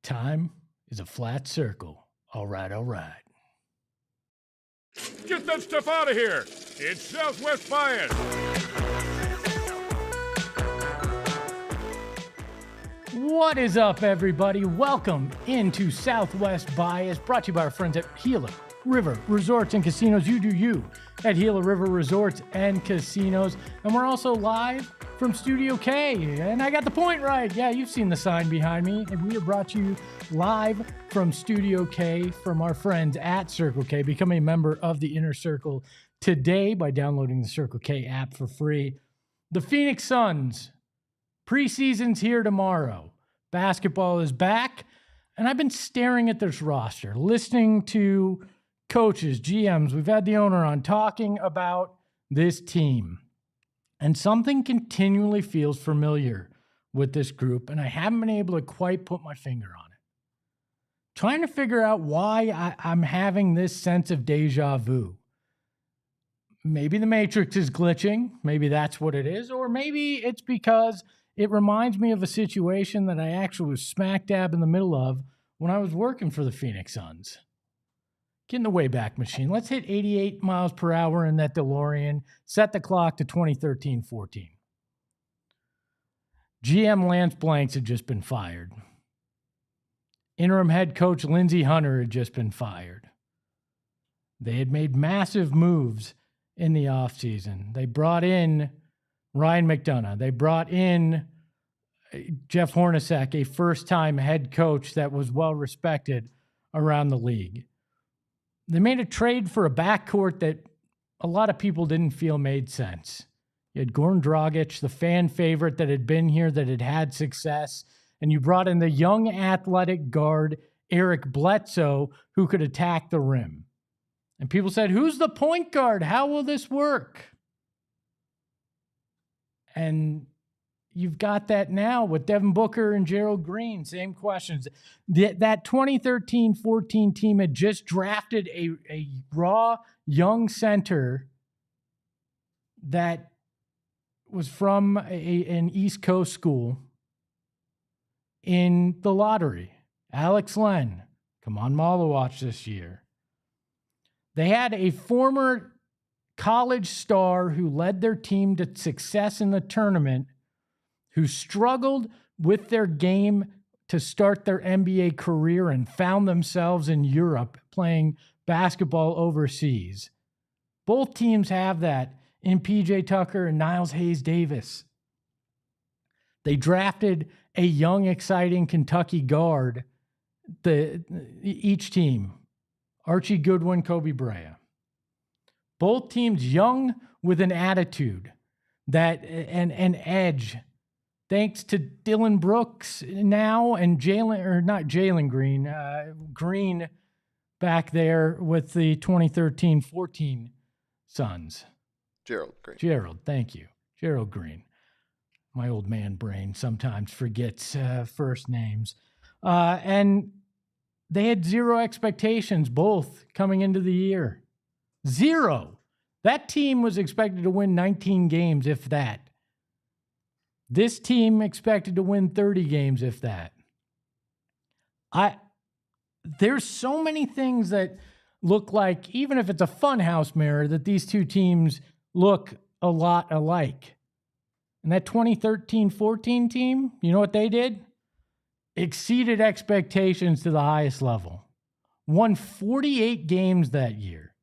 Time is a flat circle. All right, all right. Get that stuff out of here! It's Southwest Bias! What is up, everybody? Welcome into Southwest Bias, brought to you by our friends at Gila River Resorts and Casinos. You do you at Gila River Resorts and Casinos. And we're also live from Studio K. And I got the point right. Yeah, you've seen the sign behind me. And we are brought to you live from Studio K from our friends at Circle K. Become a member of the Inner Circle today by downloading the Circle K app for free. The Phoenix Suns, preseason's here tomorrow. Basketball is back. And I've been staring at this roster, listening to coaches, GMs. We've had the owner on talking about this team. And something continually feels familiar with this group, and I haven't been able to quite put my finger on it. Trying to figure out why I'm having this sense of deja vu. Maybe the Matrix is glitching. Maybe that's what it is. Or maybe it's because it reminds me of a situation that I actually was smack dab in the middle of when I was working for the Phoenix Suns. Get in the Wayback Machine. Let's hit 88 miles per hour in that DeLorean. Set the clock to 2013-14. GM Lance Blanks had just been fired. Interim head coach Lindsey Hunter had just been fired. They had made massive moves in the offseason. They brought in Ryan McDonough. They brought in Jeff Hornacek, a first-time head coach that was well-respected around the league. They made a trade for a backcourt that a lot of people didn't feel made sense. You had Goran Dragic, the fan favorite that had been here, that had had success, and you brought in the young athletic guard, Eric Bledsoe, who could attack the rim. And people said, who's the point guard? How will this work? And you've got that now with Devin Booker and Gerald Green. Same questions. That 2013-14 team had just drafted a raw young center that was from an East Coast school in the lottery. Alex Len. Come on, Malawatch this year. They had a former college star who led their team to success in the tournament, who struggled with their game to start their NBA career and found themselves in Europe playing basketball overseas. Both teams have that in PJ Tucker and Niles Hayes-Davis. They drafted a young, exciting Kentucky guard, each team, Archie Goodwin, Kobe Bryant. Both teams young with an attitude, that an edge. Thanks to Dylan Brooks now and Green back there with the 2013-14 Suns. Gerald, thank you. Gerald Green. My old man brain sometimes forgets first names. And they had zero expectations, both coming into the year. Zero. That team was expected to win 19 games, if that. This team expected to win 30 games, if that. There's so many things that look like, even if it's a funhouse mirror, that these two teams look a lot alike. And that 2013-14 team, you know what they did? Exceeded expectations to the highest level. Won 48 games that year.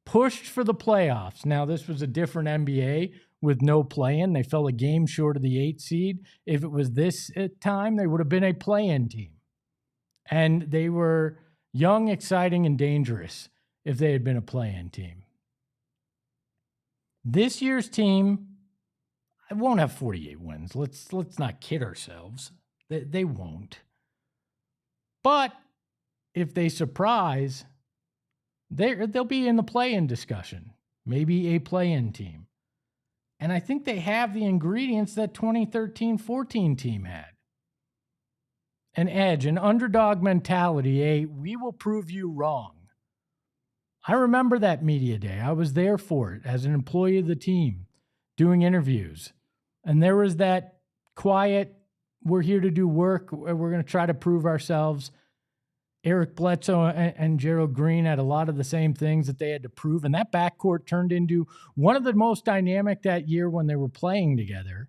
Pushed for the playoffs. Now, this was a different NBA with no play-in. They fell a game short of the 8th seed. If it was this time, they would have been a play-in team. And they were young, exciting, and dangerous if they had been a play-in team. This year's team, I won't have 48 wins. Let's not kid ourselves. They won't. But if they surprise, They'll be in the play-in discussion, maybe a play-in team. And I think they have the ingredients that 2013-14 team had. An edge, an underdog mentality, we will prove you wrong. I remember that media day. I was there for it as an employee of the team doing interviews. And there was that quiet, we're here to do work, we're going to try to prove ourselves. Eric Bledsoe and Gerald Green had a lot of the same things that they had to prove. And that backcourt turned into one of the most dynamic that year when they were playing together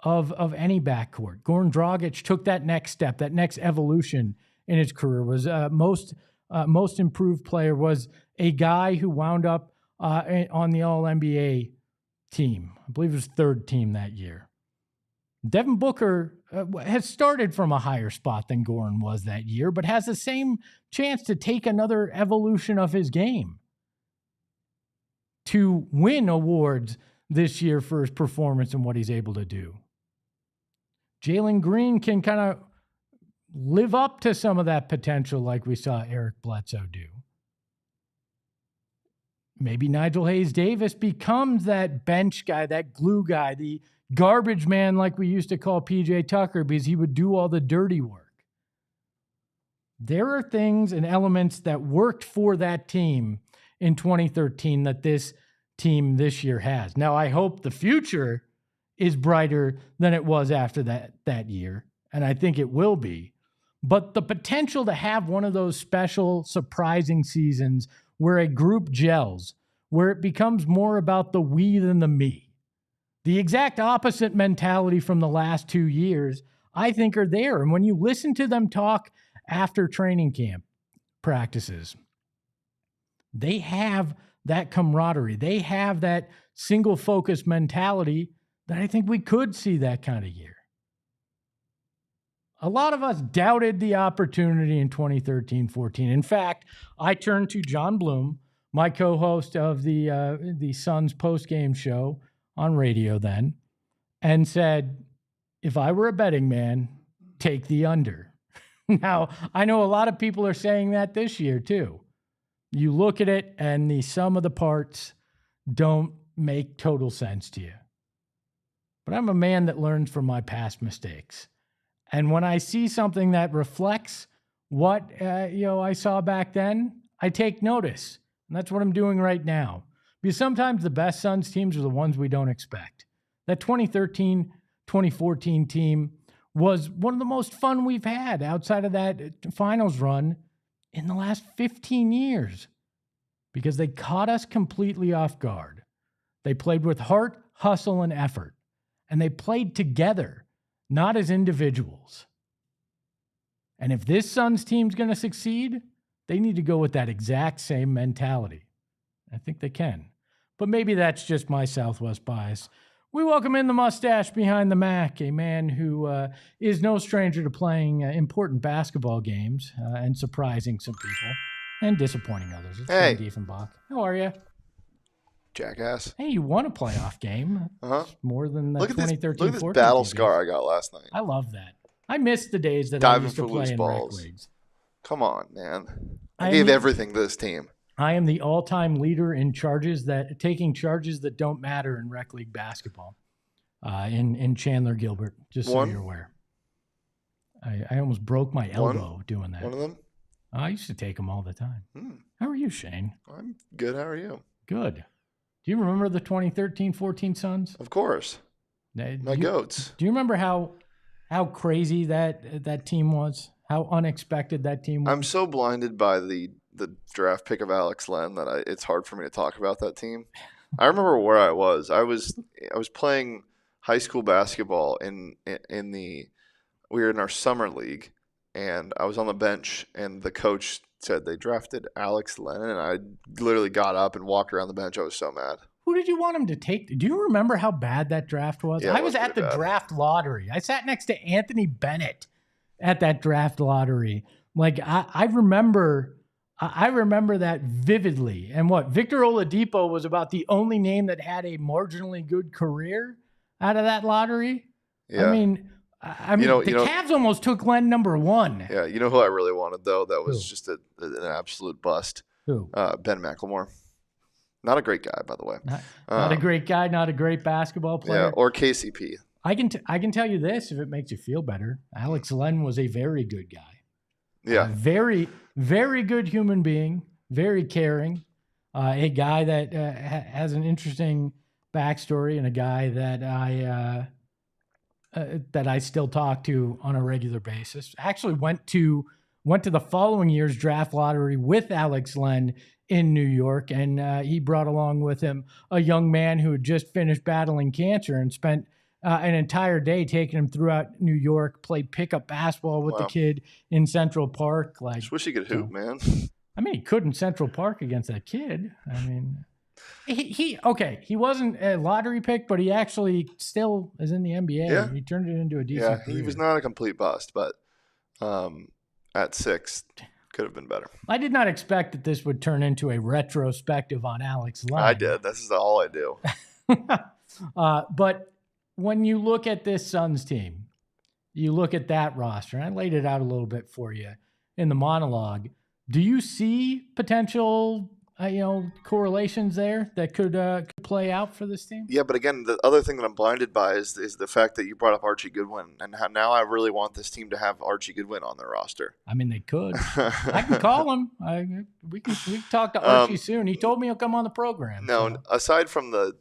of any backcourt. Goran Dragic took that next step, that next evolution in his career. Was most improved player, was a guy who wound up on the All-NBA team. I believe it was third team that year. Devin Booker has started from a higher spot than Goran was that year, but has the same chance to take another evolution of his game to win awards this year for his performance and what he's able to do. Jalen Green can kind of live up to some of that potential like we saw Eric Bledsoe do. Maybe Nigel Hayes-Davis becomes that bench guy, that glue guy, the garbage man like we used to call PJ Tucker because he would do all the dirty work. There are things and elements that worked for that team in 2013 that this team this year has. Now, I hope the future is brighter than it was after that year, and I think it will be. But the potential to have one of those special, surprising seasons where a group gels, where it becomes more about the we than the me. The exact opposite mentality from the last 2 years, I think, are there. And when you listen to them talk after training camp practices, they have that camaraderie. They have that single focus mentality that I think we could see that kind of year. A lot of us doubted the opportunity in 2013-14. In fact, I turned to John Bloom, my co-host of the Suns postgame show on radio then, and said, if I were a betting man, take the under. Now, I know a lot of people are saying that this year too. You look at it and the sum of the parts don't make total sense to you. But I'm a man that learns from my past mistakes. And when I see something that reflects what I saw back then, I take notice. And that's what I'm doing right now. Because sometimes the best Suns teams are the ones we don't expect. That 2013-2014 team was one of the most fun we've had outside of that finals run in the last 15 years. Because they caught us completely off guard. They played with heart, hustle, and effort. And they played together, not as individuals. And if this Suns team's going to succeed, they need to go with that exact same mentality. I think they can. But maybe that's just my Southwest bias. We welcome in the mustache behind the Mac, a man who is no stranger to playing important basketball games and surprising some people and disappointing others. It's Hey. Shane Diefenbach. How are you? Jackass. Hey, you won a playoff game. Uh-huh. It's more than the Look at this 2013-14 battle team scar did. I got last night. I love that. I miss the days that Diving I used to for play loose in balls. rec leagues. Come on, man. I I gave mean- everything to this team. I am the all-time leader in taking charges that don't matter in rec league basketball. In Chandler Gilbert, just so One? you're aware. I almost broke my elbow doing that. One of them? I used to take them all the time. How are you, Shane? I'm good. How are you? Good. Do you remember the 2013-14 Suns? Of course. My goats. Do you remember how crazy that team was? How unexpected that team was? I'm so blinded by the draft pick of Alex Len that it's hard for me to talk about that team. I remember where I was. I was playing high school basketball we were in our summer league, and I was on the bench, and the coach said they drafted Alex Len, and I literally got up and walked around the bench. I was so mad. Who did you want him to take? Do you remember how bad that draft was? Yeah, I was at the draft lottery. I sat next to Anthony Bennett at that draft lottery. Like I remember that vividly. And Victor Oladipo was about the only name that had a marginally good career out of that lottery. Yeah. I mean, the Cavs almost took Len number one. Yeah, you know who I really wanted, though? That was just an absolute bust. Who? Ben McLemore. Not a great guy, by the way. Not a great guy, not a great basketball player. Yeah, or KCP. I can tell you this, if it makes you feel better. Alex Len was a very good guy. Yeah. Very, very good human being, very caring. A guy that has an interesting backstory, and a guy that I still talk to on a regular basis. Actually went to the following year's draft lottery with Alex Len in New York, and he brought along with him a young man who had just finished battling cancer and spent an entire day taking him throughout New York, played pickup basketball with the kid in Central Park. Like, I just wish he could hoop, man. I mean, he could in Central Park against that kid. I mean, he wasn't a lottery pick, but he actually still is in the NBA. Yeah. He turned it into a decent career. He was not a complete bust, but at 6, could have been better. I did not expect that this would turn into a retrospective on Alex Len. I did. This is all I do. But when you look at this Suns team, you look at that roster, and I laid it out a little bit for you in the monologue. Do you see potential, correlations there that could play out for this team? Yeah, but again, the other thing that I'm blinded by is the fact that you brought up Archie Goodwin, and how now I really want this team to have Archie Goodwin on their roster. I mean, they could. I can call him. We can talk to Archie soon. He told me he'll come on the program. No, aside from the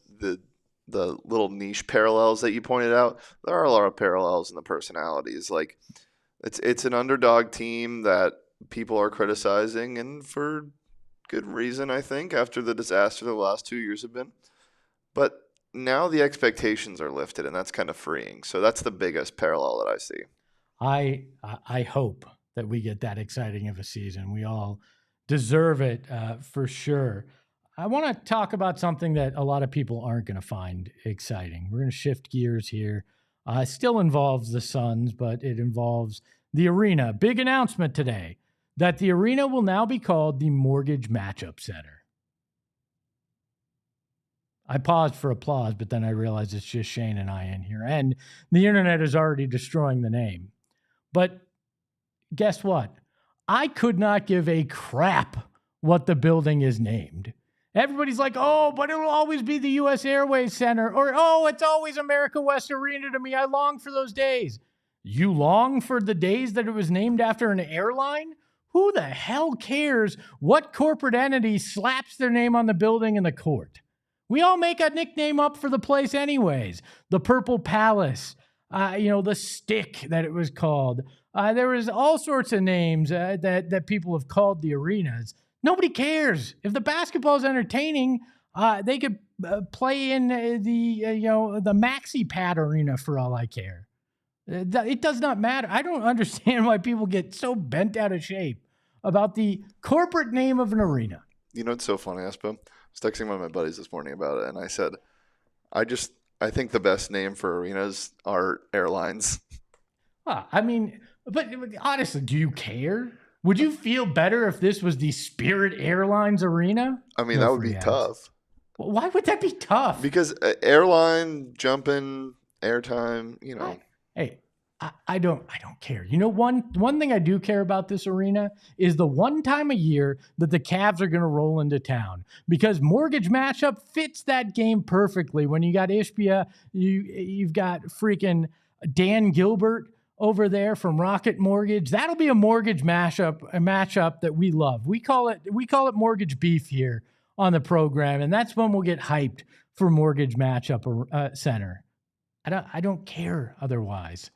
little niche parallels that you pointed out, there are a lot of parallels in the personalities. Like, it's an underdog team that people are criticizing, and for good reason, I think, after the disaster the last 2 years have been. But now the expectations are lifted, and that's kind of freeing. So that's the biggest parallel that I see. I hope that we get that exciting of a season. We all deserve it for sure. I want to talk about something that a lot of people aren't going to find exciting. We're going to shift gears here. It still involves the Suns, but it involves the arena. Big announcement today that the arena will now be called the Mortgage Matchup Center. I paused for applause, but then I realized it's just Shane and I in here, and the internet is already destroying the name. But guess what? I could not give a crap what the building is named. Everybody's like, oh, but it'll always be the U.S. Airways Center, or, oh, it's always America West Arena to me. I long for those days. You long for the days that it was named after an airline? Who the hell cares what corporate entity slaps their name on the building and the court? We all make a nickname up for the place anyways. The Purple Palace, the Stick that it was called. There was all sorts of names that people have called the arenas. Nobody cares. If the basketball is entertaining, they could play in the Maxi Pad Arena for all I care. It does not matter. I don't understand why people get so bent out of shape about the corporate name of an arena. You know, it's so funny, Espa. I was texting one of my buddies this morning about it, and I said, I think the best name for arenas are airlines. I mean, but honestly, do you care? Would you feel better if this was the Spirit Airlines Arena? I mean, that would be tough. Well, why would that be tough? Because airline, jumping, airtime, Hey, I don't care. You know, one thing I do care about this arena is the one time a year that the Cavs are going to roll into town, because Mortgage Matchup fits that game perfectly. When you got Ishbia, you've got freaking Dan Gilbert over there from Rocket Mortgage. That'll be a mortgage matchup that we love. We call it Mortgage Beef here on the program, and that's when we'll get hyped for Mortgage Matchup Center. I don't care otherwise.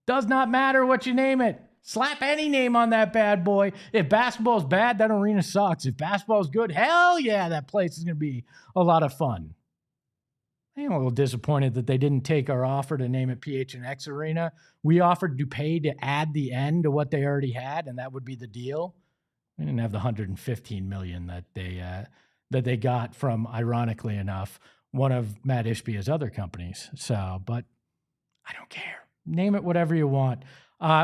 Does not matter what you name it. Slap any name on that bad boy. If basketball's bad, that arena sucks. If basketball's good, hell yeah, that place is going to be a lot of fun. I'm a little disappointed that they didn't take our offer to name it PHNX Arena. We offered to pay to add the N to what they already had, and that would be the deal. We didn't have the $115 million that they got from, ironically enough, one of Matt Ishbia's other companies. So, but I don't care. Name it whatever you want.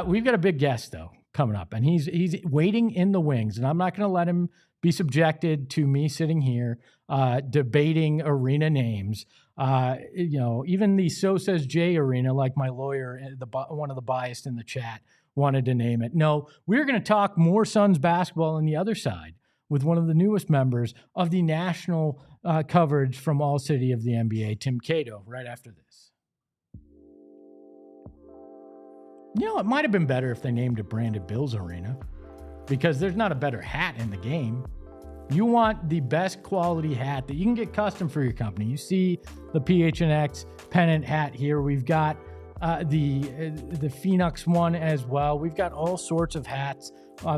We've got a big guest, though, coming up, and he's waiting in the wings, and I'm not going to let him be subjected to me sitting here debating arena names. Even the So Says Jay Arena, like my lawyer, one of the biased in the chat, wanted to name it. No, we're going to talk more Suns basketball on the other side with one of the newest members of the national coverage from ALLCITY of the NBA, Tim Cato, right after this. You know, it might have been better if they named it Branded Bills Arena, because there's not a better hat in the game. You want the best quality hat that you can get custom for your company. You see the PHNX pennant hat here. We've got the Phoenix one as well. We've got all sorts of hats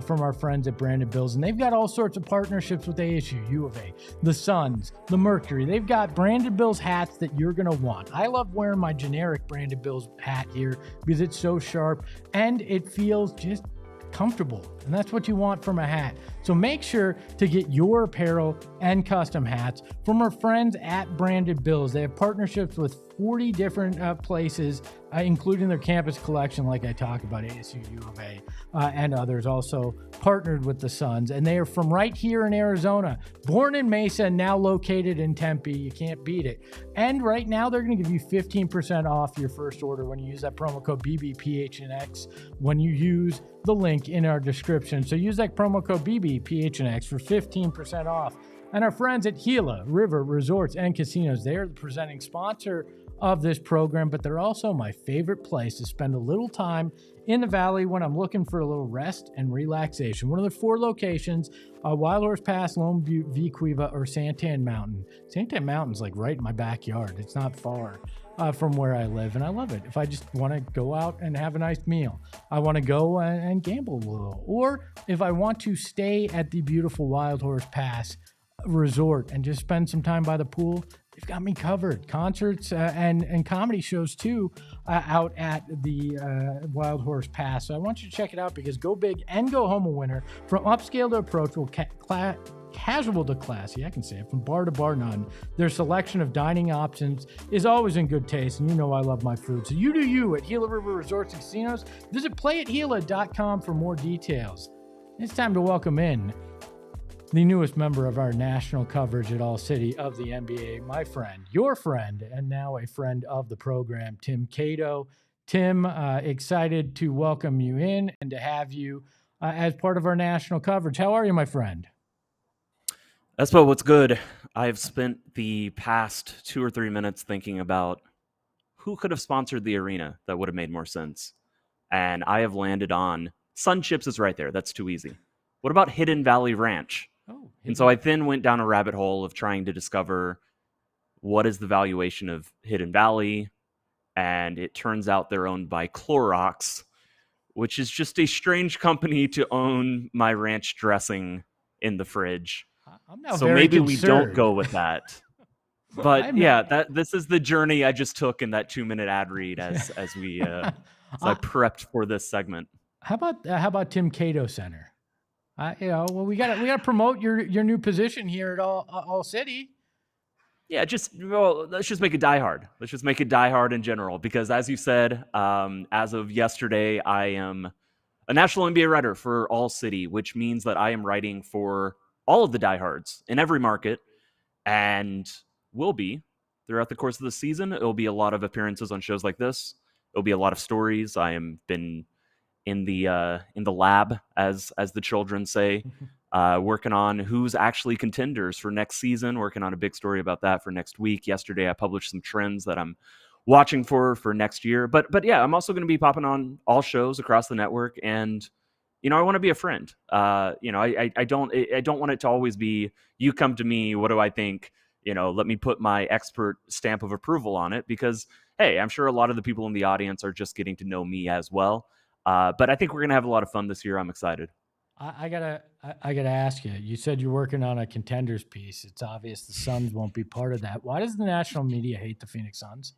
from our friends at Branded Bills, and they've got all sorts of partnerships with ASU, U of A, the Suns, the Mercury. They've got Branded Bills hats that you're going to want. I love wearing my generic Branded Bills hat here because it's so sharp and it feels just comfortable, and that's what you want from a hat. So make sure to get your apparel and custom hats from our friends at Branded Bills. They have partnerships with 40 different places, including their campus collection, like I talked about, ASU, U of A, and others, also partnered with the Suns. And they are from right here in Arizona, born in Mesa, now located in Tempe. You can't beat it. And right now, they're going to give you 15% off your first order when you use that promo code BBPHNX when you use the link in our description. So use that promo code BBPHNX for 15% off. And our friends at Gila River Resorts and Casinos, they are the presenting sponsor of this program, but they're also my favorite place to spend a little time in the valley when I'm looking for a little rest and relaxation. One of the 4 locations, Wild Horse Pass, Lone Butte, Vicuiva, or Santan Mountain. Santan Mountain's like right in my backyard. It's not far from where I live, and I love it. If I just want to go out and have a nice meal, I want to go and gamble a little, or if I want to stay at the beautiful Wild Horse Pass resort and just spend some time by the pool, they've got me covered. Concerts and comedy shows too out at the Wild Horse Pass. So I want you to check it out, because go big and go home a winner. From upscale to approachable, casual to classy, I can say it, from bar to bar none. Their selection of dining options is always in good taste, and you know I love my food. So you do you at Gila River Resorts and Casinos. Visit playatgila.com for more details. It's time to welcome in the newest member of our national coverage at ALLCITY of the NBA, my friend, your friend, and now a friend of the program, Tim Cato. Tim, excited to welcome you in and to have you as part of our national coverage. How are you, my friend? That's what's good. I've spent the past 2 or 3 minutes thinking about who could have sponsored the arena that would have made more sense. And I have landed on Sun Chips is right there. That's too easy. What about Hidden Valley Ranch? And so I then went down a rabbit hole of trying to discover what is the valuation of Hidden Valley. And it turns out they're owned by Clorox, which is just a strange company to own my ranch dressing in in-the-fridge. So maybe we don't go with that. But yeah, this is the journey I just took in that 2-minute ad read as I prepped for this segment. How about Tim Cato Center? We gotta promote your new position here at ALLCITY. Yeah, let's just make it Die Hard. Let's just make it Die Hard in general, because as you said, as of yesterday, I am a national NBA writer for ALLCITY, which means that I am writing for all of the diehards in every market, and will be throughout the course of the season. It'll be a lot of appearances on shows like this. It'll be a lot of stories. I am been in the lab, as the children say, working on who's actually contenders for next season, working on a big story about that for next week. Yesterday, I published some trends that I'm watching for next year. But yeah, I'm also going to be popping on all shows across the network, and I want to be a friend. I don't want it to always be you come to me, what do I think? Let me put my expert stamp of approval on it, because hey, I'm sure a lot of the people in the audience are just getting to know me as well. But I think we're gonna have a lot of fun this year. I'm excited. I gotta ask you. You said you're working on a contenders piece. It's obvious the Suns won't be part of that. Why does the national media hate the Phoenix Suns?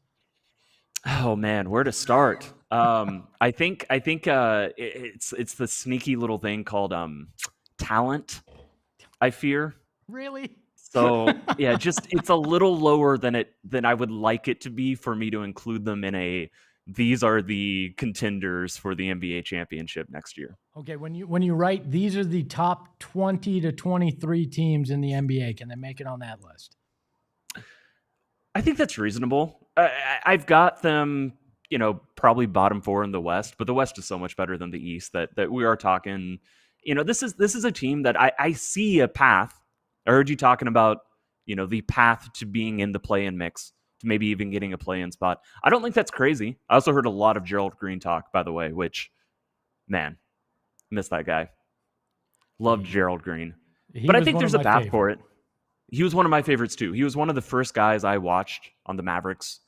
Oh man, where to start? I think it's the sneaky little thing called talent. I fear. Really? So yeah, it's a little lower than I would like it to be for me to include them in these are the contenders for the NBA championship next year. Okay, when you write these are the top 20 to 23 teams in the NBA, can they make it on that list? I think that's reasonable. I've got them, probably bottom 4 in the West, but the West is so much better than the East that we are talking this is a team that I see a path. I heard you talking about, the path to being in the play-in mix, to maybe even getting a play-in spot. I don't think that's crazy. I also heard a lot of Gerald Green talk, by the way, which, man, miss that guy. Loved Gerald Green. But I think there's a path for it. He was one of my favorites too. He was one of the first guys I watched on the Mavericks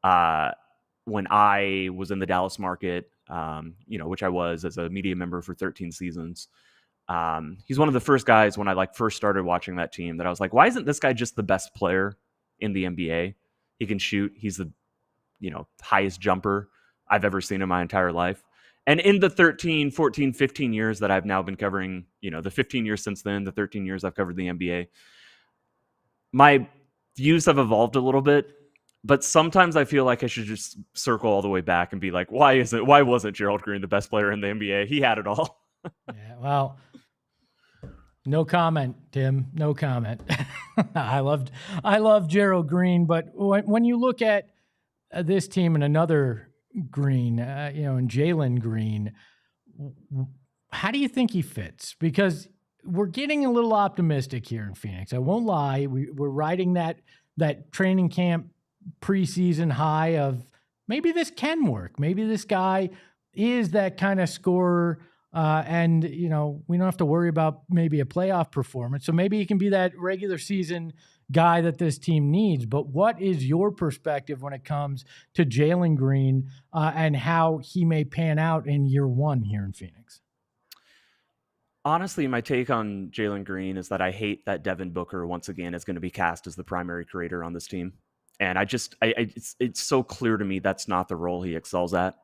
when I was in the Dallas market, which I was as a media member for 13 seasons. He's one of the first guys when I first started watching that team that I was like, why isn't this guy just the best player in the NBA? He can shoot. He's the, highest jumper I've ever seen in my entire life. And in the 13, 14, 15 years that I've now been covering, the 15 years since then, the 13 years I've covered the NBA, my views have evolved a little bit, but sometimes I feel like I should just circle all the way back and be like, why wasn't Gerald Green the best player in the NBA? He had it all. Yeah, well, no comment, Tim. No comment. I love Gerald Green, but when you look at this team and another Green, and Jalen Green, how do you think he fits? Because we're getting a little optimistic here in Phoenix. I won't lie. We're riding that training camp preseason high of maybe this can work. Maybe this guy is that kind of scorer. And we don't have to worry about maybe a playoff performance. So maybe he can be that regular season guy that this team needs. But what is your perspective when it comes to Jalen Green and how he may pan out in year one here in Phoenix? Honestly, my take on Jalen Green is that I hate that Devin Booker once again is going to be cast as the primary creator on this team. And it's so clear to me that's not the role he excels at.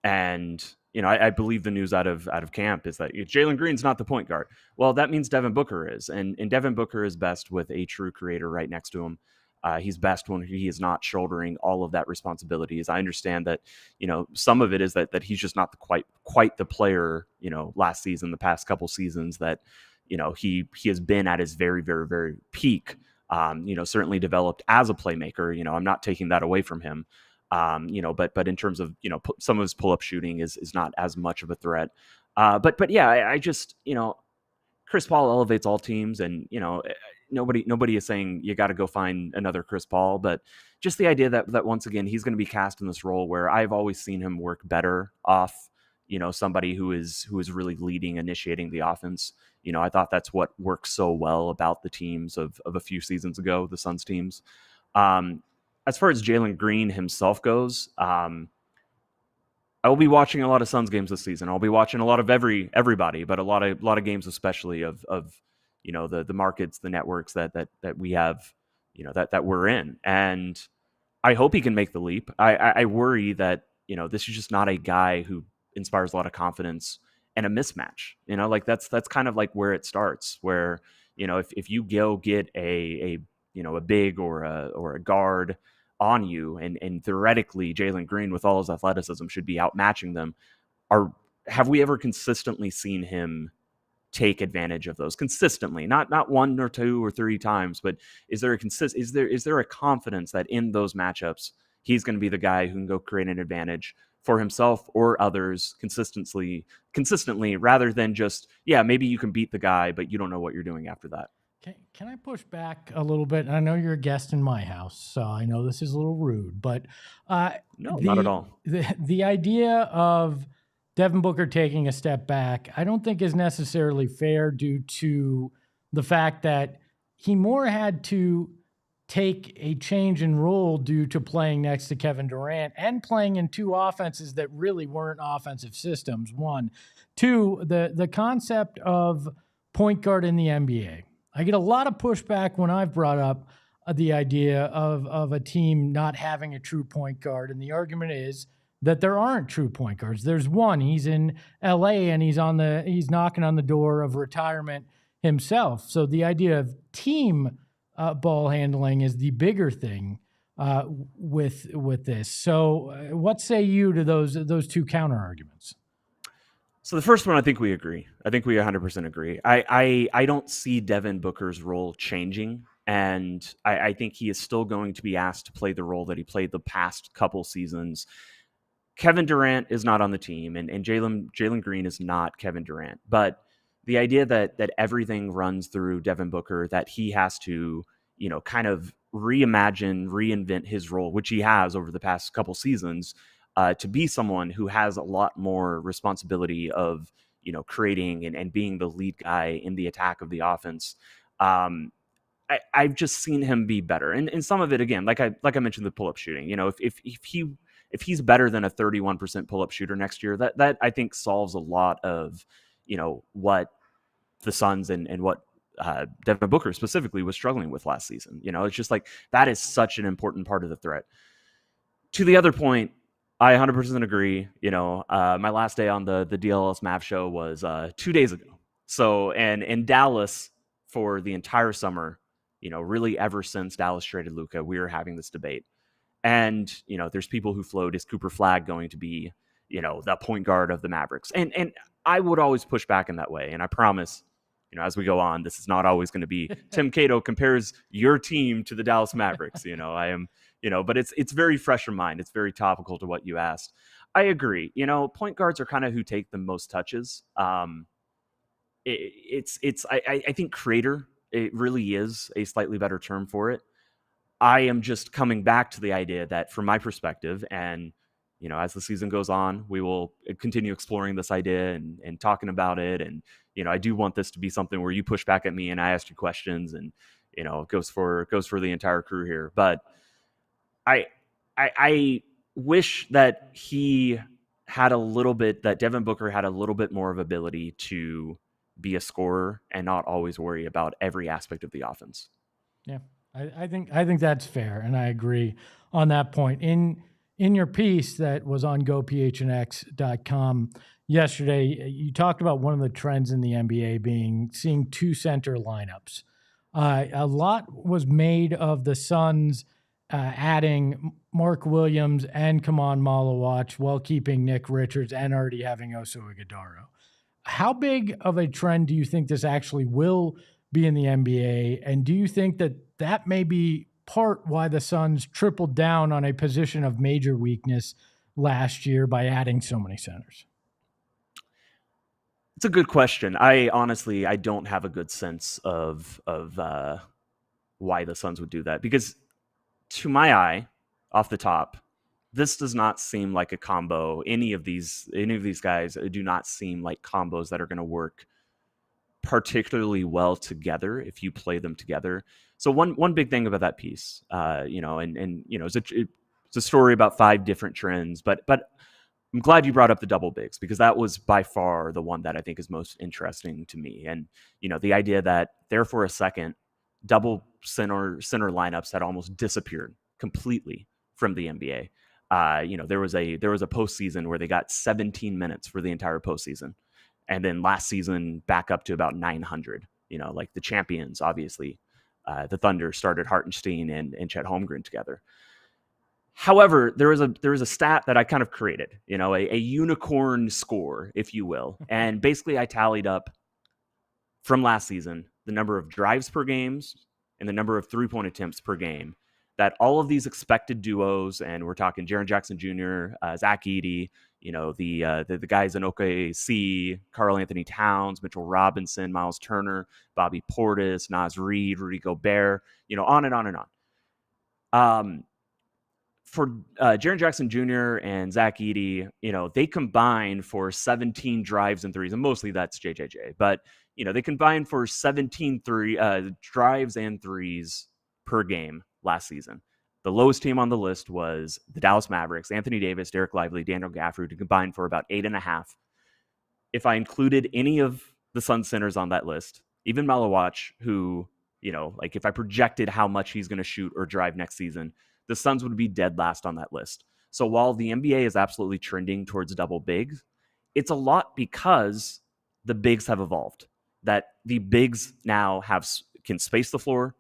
And I believe the news out of camp is that Jalen Green's not the point guard. Well, that means Devin Booker is, and Devin Booker is best with a true creator right next to him. He's best when he is not shouldering all of that responsibility. As I understand that, some of it is that he's just not quite the player, last season, the past couple seasons that, he has been at his very, very, very peak. Certainly developed as a playmaker. I'm not taking that away from him. But in terms of, some of his pull-up shooting is not as much of a threat. But yeah, I just, Chris Paul elevates all teams, and, nobody is saying you got to go find another Chris Paul, but just the idea that once again, he's going to be cast in this role where I've always seen him work better off, somebody who is really leading, initiating the offense. I thought that's what worked so well about the teams of a few seasons ago, the Suns teams. As far as Jalen Green himself goes, I will be watching a lot of Suns games this season. I'll be watching a lot of everybody, but a lot of games, especially of the markets, the networks that we have, that we're in. And I hope he can make the leap. I worry that, this is just not a guy who inspires a lot of confidence and a mismatch. That's kind of like where it starts, where, if you go get a big or a guard on you, and theoretically Jalen Green with all his athleticism should be outmatching them, have we ever consistently seen him take advantage of those consistently? Not one or two or three times, but is there a confidence that in those matchups he's going to be the guy who can go create an advantage for himself or others consistently, rather than just, maybe you can beat the guy, but you don't know what you're doing after that. Can I push back a little bit? I know you're a guest in my house, so I know this is a little rude, but no, not at all. The idea of Devin Booker taking a step back, I don't think is necessarily fair due to the fact that he more had to take a change in role due to playing next to Kevin Durant and playing in two offenses that really weren't offensive systems. One. Two, the concept of point guard in the NBA. I get a lot of pushback when I've brought up the idea of a team not having a true point guard. And the argument is that there aren't true point guards. There's one. He's in LA and he's knocking on the door of retirement himself. So the idea of team ball handling is the bigger thing with this. So what say you to those two counter arguments? So the first one, I think we agree. I think we 100% agree. I don't see Devin Booker's role changing, and I think he is still going to be asked to play the role that he played the past couple seasons. Kevin Durant is not on the team, and Jalen Green is not Kevin Durant. But the idea that everything runs through Devin Booker, that he has to, kind of reimagine, reinvent his role, which he has over the past couple seasons, to be someone who has a lot more responsibility of, creating and being the lead guy in the attack of the offense. I've just seen him be better, and some of it, again, like I mentioned, the pull-up shooting. If he's better than a 31% pull-up shooter next year, that I think solves a lot of what the Suns and what Devin Booker specifically was struggling with last season. It's just like that is such an important part of the threat. To the other point, I 100% agree. My last day on the DLLS Mavs show was 2 days ago. So, and in Dallas for the entire summer, really ever since Dallas traded Luka, we were having this debate. And, there's people who float, is Cooper Flagg going to be, the point guard of the Mavericks? And I would always push back in that way. And I promise, as we go on, this is not always going to be Tim Cato compares your team to the Dallas Mavericks. I am, but it's very fresh in mind. It's very topical to what you asked. I agree. Point guards are kind of who take the most touches. I think creator, it really is a slightly better term for it. I am just coming back to the idea that from my perspective, and, as the season goes on, we will continue exploring this idea and talking about it. And, I do want this to be something where you push back at me and I ask you questions, and, it goes for the entire crew here. But I wish that that Devin Booker had a little bit more of ability to be a scorer and not always worry about every aspect of the offense. Yeah, I think that's fair, and I agree on that point. In your piece that was on gophnx.com yesterday, you talked about one of the trends in the NBA being seeing two center lineups. A lot was made of the Suns adding Mark Williams and Kaman Malawach while keeping Nick Richards and already having Oso Ighodaro. How big of a trend do you think this actually will be in the NBA? And do you think that may be part why the Suns tripled down on a position of major weakness last year by adding so many centers? It's a good question. I don't have a good sense of why the Suns would do that, because to my eye, off the top, this does not seem like a combo. Any of these guys do not seem like combos that are going to work particularly well together if you play them together. So one big thing about that piece, it's a story about 5 different trends, but I'm glad you brought up the double bigs, because that was by far the one that I think is most interesting to me. And, the idea that there for a second, double center lineups had almost disappeared completely from the NBA. There was a postseason where they got 17 minutes for the entire postseason. And then last season back up to about 900, like the champions, obviously. The Thunder started Hartenstein and Chet Holmgren together. However, there was a stat that I kind of created, a unicorn score, if you will. And basically I tallied up from last season the number of drives per games and the number of 3-point attempts per game that all of these expected duos, and we're talking Jaren Jackson Jr., Zach Edey, the guys in OKC, Karl Anthony Towns, Mitchell Robinson, Miles Turner, Bobby Portis, Naz Reid, Rudy Gobert, on and on and on. For Jaren Jackson Jr. and Zach Edey, they combined for 17 drives and threes, and mostly that's JJJ, but they combined for 17 drives and threes per game last season. The lowest team on the list was the Dallas Mavericks. Anthony Davis, Derek Lively, Daniel Gafford to combine for about 8.5. If I included any of the Sun centers on that list, even Malawach, who, if I projected how much he's going to shoot or drive next season, the Suns would be dead last on that list. So while the NBA is absolutely trending towards double bigs, it's a lot because the bigs have evolved. That the bigs now can space the floor.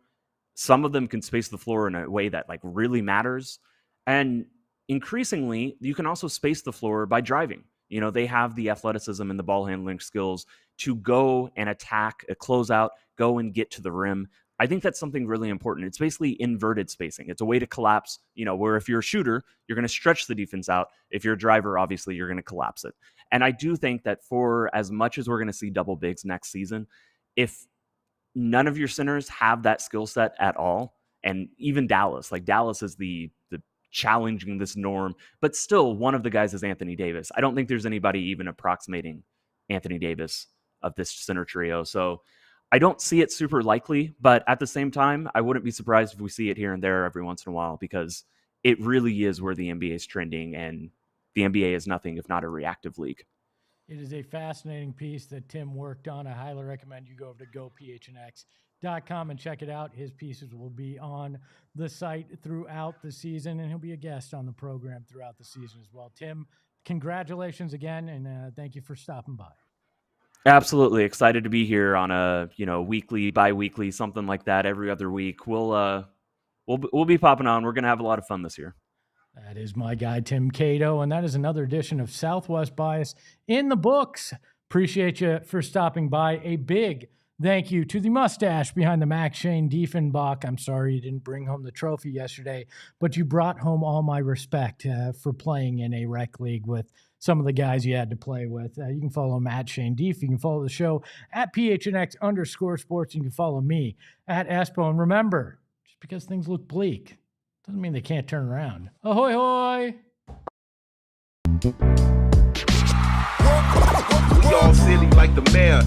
Some of them can space the floor in a way that really matters. And increasingly, you can also space the floor by driving. They have the athleticism and the ball handling skills to go and attack a closeout, go and get to the rim. I think that's something really important. It's basically inverted spacing. It's a way to collapse, where if you're a shooter, you're going to stretch the defense out. If you're a driver, obviously, you're going to collapse it. And I do think that for as much as we're going to see double bigs next season, if none of your centers have that skill set at all, and even Dallas is the challenging this norm, but still one of the guys is Anthony Davis. I don't think there's anybody even approximating Anthony Davis of this center trio. So I don't see it super likely, but at the same time, I wouldn't be surprised if we see it here and there every once in a while, because it really is where the NBA is trending, and the NBA is nothing if not a reactive league. It is a fascinating piece that Tim worked on. I highly recommend you go over to gophnx.com and check it out. His pieces will be on the site throughout the season, and he'll be a guest on the program throughout the season as well. Tim, congratulations again, and thank you for stopping by. Absolutely excited to be here on a weekly, bi-weekly, something like that every other week. We'll be popping on. We're gonna have a lot of fun this year. That is my guy, Tim Cato, and that is another edition of Southwest Bias in the books. Appreciate you for stopping by. A big thank you to the mustache behind the Max Shane Diefenbach. I'm sorry you didn't bring home the trophy yesterday, but you brought home all my respect for playing in a rec league with some of the guys you had to play with. You can follow Matt Shane Dief. You can follow the show at PHNX_sports. You can follow me at Espo. And remember, just because things look bleak doesn't mean they can't turn around. Ahoy, hoy! We all silly like the mayor.